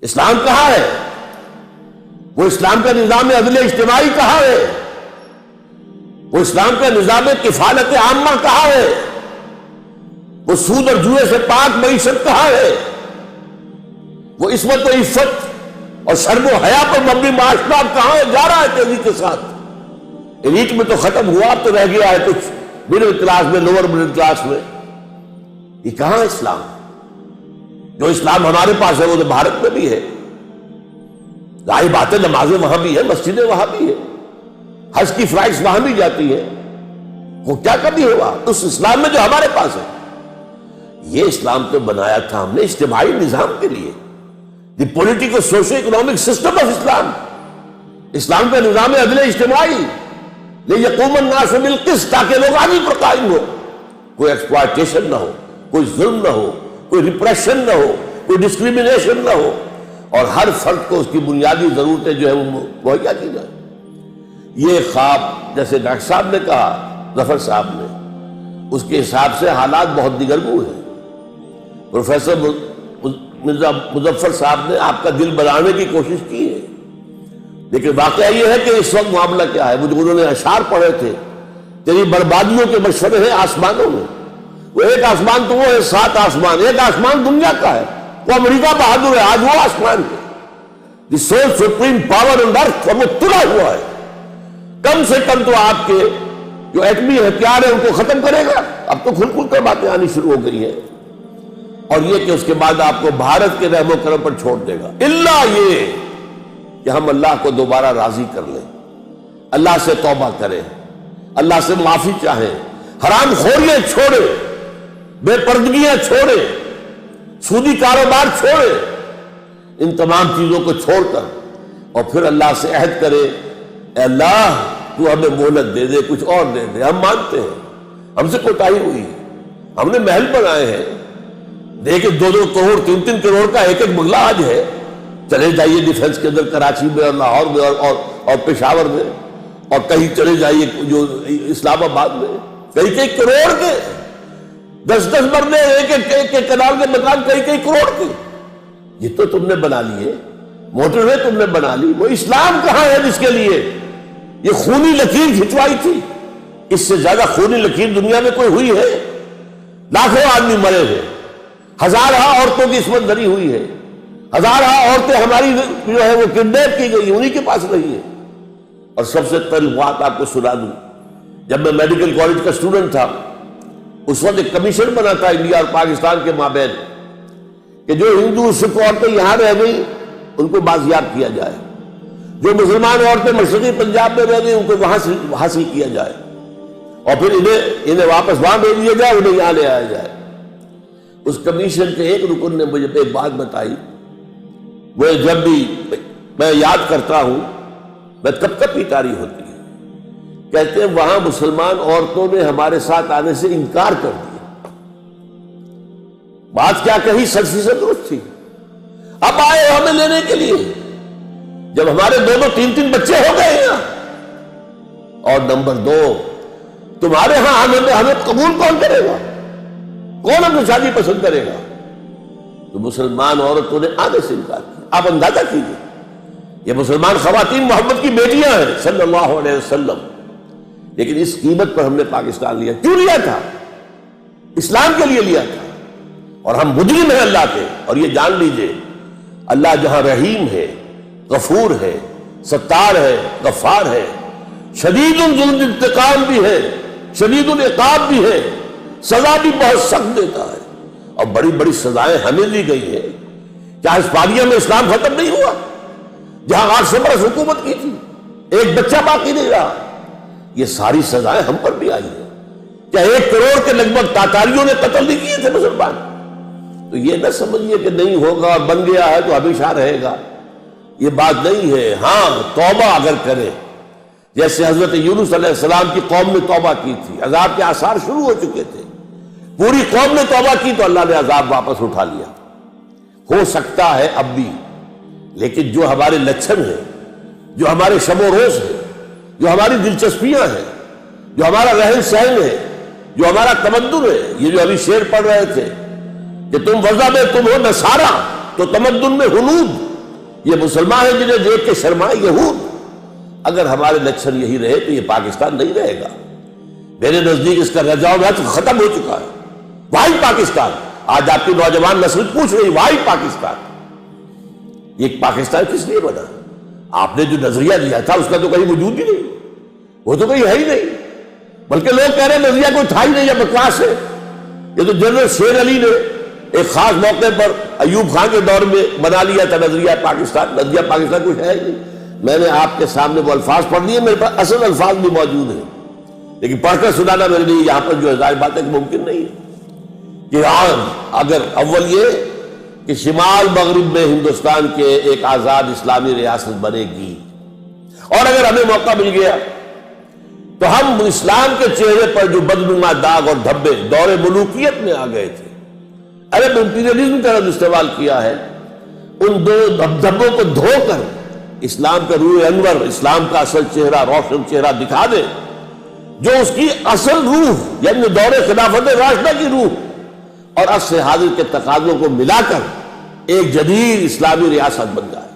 اسلام کہاں ہے؟ وہ اسلام کا نظام عدل اجتماعی کہاں ہے؟ وہ اسلام کا نظام کفالت عامہ کہاں ہے؟ وہ سود اور جوئے سے پاک معیشت کہاں ہے؟ وہ عصمت و عفت اور شرم و حیا پر مبنی معاشرہ کہاں ہے؟ جا رہا ہے تیزی کے ساتھ۔ ایلیٹ میں تو ختم ہوا، اب تو رہ گیا ہے کچھ مڈل کلاس میں، لوور مڈل کلاس میں۔ یہ کہاں ہے اسلام؟ جو اسلام ہمارے پاس ہے وہ تو بھارت میں بھی ہے، ظاہر بات ہے، نمازیں وہاں بھی ہے، مسجدیں وہاں بھی ہے، حج کی فلائٹس وہاں بھی جاتی ہے، وہ کیا کبھی ہوا اس اسلام میں جو ہمارے پاس ہے؟ یہ اسلام تو بنایا تھا ہم نے اجتماعی نظام کے لیے، the political socio economic system of Islam, اسلام کا نظام عدل اجتماعی، لیقوم الناس بالقسط، تاکہ لوگ عدل پر قائم ہو، کوئی ایکسپلائٹیشن نہ ہو، کوئی ظلم نہ ہو، کوئی ریپریشن نہ ہو، کوئی ڈسکریمنیشن نہ ہو، اور ہر فرد کو اس کی بنیادی ضرورتیں جو ہے وہ مہیا کی جائے۔ یہ خواب جیسے ڈاکٹر صاحب نے کہا، ظفر صاحب نے، اس کے حساب سے حالات بہت دیگرگوں ہیں۔ پروفیسر مرزا مظفر صاحب نے آپ کا دل بنانے کی کوشش کی ہے، لیکن واقعہ یہ ہے کہ اس وقت معاملہ کیا ہے؟ مجھے انہوں نے اشعار پڑھے تھے، تیری بربادیوں کے مشورے ہیں آسمانوں میں، وہ ایک آسمان تو وہ ہے، 7 آسمان، ایک آسمان دنیا کا ہے، وہ امریکہ بہادر ہے، آج وہ آسمان ہے، دی سول سپریم پاور آن ارتھ، وہ تلا ہوا ہے، کم سے کم تو آپ کے جو ایٹمی ہتھیار ہیں ان کو ختم کرے گا۔ اب تو کھل کھل کر باتیں آنی شروع ہو گئی ہیں، اور یہ کہ اس کے بعد آپ کو بھارت کے رحم و کرم پر چھوڑ دے گا، الا یہ کہ ہم اللہ کو دوبارہ راضی کر لیں، اللہ سے توبہ کریں، اللہ سے معافی چاہیں، حرام خوریاں چھوڑیں، بے پردگیاں چھوڑیں، سودی کاروبار چھوڑیں، ان تمام چیزوں کو چھوڑ کر، اور پھر اللہ سے عہد کرے، اے اللہ تو ہمیں مہلت دے دے، کچھ اور دے دے، ہم مانتے ہیں ہم سے کوتاہی ہوئی ہے، ہم نے محل بنائے ہیں، دیکھیں 2-2 کروڑ 3-3 کروڑ کا ایک بنگلہ آج ہے، چلے جائیے ڈیفنس کے اندر، کراچی میں اور لاہور میں اور پشاور میں، اور کہیں چلے جائیے جو اسلام آباد میں، کئی کروڑ کے 10-10 مرلے، ایک کنال کے مکان کئی کروڑ کے، یہ تو تم نے بنا لیے، موٹر وے تم نے بنا لی، وہ اسلام کہاں ہے جس کے لیے یہ خونی لکیر کھنچوائی تھی؟ اس سے زیادہ خونی لکیر دنیا میں کوئی ہوئی ہے؟ لاکھوں آدمی مرے ہیں، ہزارہ عورتوں کی عصمت دری ہوئی ہے، ہزارہ عورتیں ہماری جو ہے وہ کڈنیپ کی گئی، انہی کے پاس رہی ہے۔ اور سب سے پہلی بات آپ کو سنا دوں، جب میں میڈیکل کالج کا اسٹوڈنٹ تھا، اس وقت ایک کمیشن بنا تھا انڈیا اور پاکستان کے مابین کہ جو ہندو سکھ عورتیں یہاں رہ گئی ان کو بازیاب کیا جائے، جو مسلمان عورتیں مشرقی پنجاب میں رہ گئی ان کو وہاں سے حاصل کیا جائے، اور پھر انہیں واپس وہاں بھیج دیا جائے، انہیں یہاں لے آیا جائے۔ اس کمیشن کے ایک رکن نے مجھے ایک بات بتائی، وہ جب بھی میں یاد کرتا ہوں میں کب کب پیٹاری ہوتی ہے، کہتے ہیں وہاں مسلمان عورتوں نے ہمارے ساتھ آنے سے انکار کر دیا۔ بات کیا کہی، 100% درست تھی، اب آئے ہمیں لینے کے لیے، جب ہمارے 2-2 3-3 بچے ہو گئے ہیں، اور نمبر 2 تمہارے ہاں ہمیں قبول کون کرے گا؟ کون ہم سے شادی پسند کرے گا؟ تو مسلمان عورتوں نے آنے سے انکار کیا۔ آپ اندازہ کیجیے، یہ مسلمان خواتین محمد کی بیٹیاں ہیں صلی اللہ علیہ وسلم، لیکن اس قیمت پر ہم نے پاکستان لیا۔ کیوں لیا تھا؟ اسلام کے لیے لیا تھا، اور ہم مجرم ہیں اللہ کے۔ اور یہ جان لیجئے، اللہ جہاں رحیم ہے، غفور ہے، ستار ہے، غفار ہے، شدید الظلم انتقام بھی ہے، شدید العقاب بھی ہے، سزا بھی بہت سخت دیتا ہے، اور بڑی بڑی سزائیں ہمیں دی گئی ہیں۔ کیا ہسپانیہ میں اسلام ختم نہیں ہوا، جہاں 800 برس حکومت کی تھی، ایک بچہ باقی نہیں رہا؟ یہ ساری سزائیں ہم پر بھی آئی ہیں۔ کیا 1 کروڑ کے لگ بھگ تاتاریوں نے قتل نہیں کیے تھے مسلمان؟ تو یہ نہ سمجھیے کہ نہیں ہوگا اور بن گیا ہے تو ہمیشہ رہے گا، یہ بات نہیں ہے۔ ہاں توبہ اگر کرے، جیسے حضرت یونس علیہ السلام کی قوم نے توبہ کی تھی، عذاب کے آثار شروع ہو چکے تھے، پوری قوم نے توبہ کی تو اللہ نے عذاب واپس اٹھا لیا۔ ہو سکتا ہے اب بھی، لیکن جو ہمارے لچھن ہیں، جو ہمارے شب و روز ہیں، جو ہماری دلچسپیاں ہیں، جو ہمارا رہن سہن ہے، جو ہمارا تمدن ہے، یہ جو ابھی شعر پڑھ رہے تھے کہ تم وضع میں تم ہو نصارہ تو تمدن میں ہنود، یہ مسلمان ہیں جنہیں دیکھ کے شرمائے یہود۔ اگر ہمارے لچھن یہی رہے تو یہ پاکستان نہیں رہے گا۔ میرے نزدیک اس کا رجاؤ ختم ہو چکا ہے۔ واحد پاکستان، آج آپ کی نوجوان نسل پوچھ رہی واحد پاکستان، یہ پاکستان کس لیے بنا؟ آپ نے جو نظریہ دیا تھا اس کا تو کہیں وجود ہی نہیں، وہ تو کہیں ہے ہی نہیں، بلکہ لوگ کہہ رہے ہیں نظریہ کوئی تھا ہی نہیں، یا بکواس ہے۔ یہ تو جنرل شیر علی نے ایک خاص موقع پر ایوب خان کے دور میں بنا لیا تھا نظریہ پاکستان۔ نظریہ پاکستان کچھ ہے ہی نہیں۔ میں نے آپ کے سامنے وہ الفاظ پڑھ لیے، میرے پاس اصل الفاظ بھی موجود ہیں، لیکن پڑھ کر سنانا میرے لیے یہاں پر جو ظاہر بات ہے کہ ممکن نہیں ہے۔ کہ اگر اول یہ کہ شمال مغرب میں ہندوستان کے ایک آزاد اسلامی ریاست بنے گی، اور اگر ہمیں موقع مل گیا تو ہم اسلام کے چہرے پر جو بدنما داغ اور دھبے دور ملوکیت میں آ گئے تھے، عرب امپیریلزم کا لفظ استعمال کیا ہے، ان دو دھبوں کو دھو کر اسلام کا روح انور، اسلام کا اصل چہرہ، روشن چہرہ دکھا دے، جو اس کی اصل روح یعنی دور خلافت راشدہ کی روح اور عصر حاضر کے تقاضوں کو ملا کر ایک جدید اسلامی ریاست بن جائے۔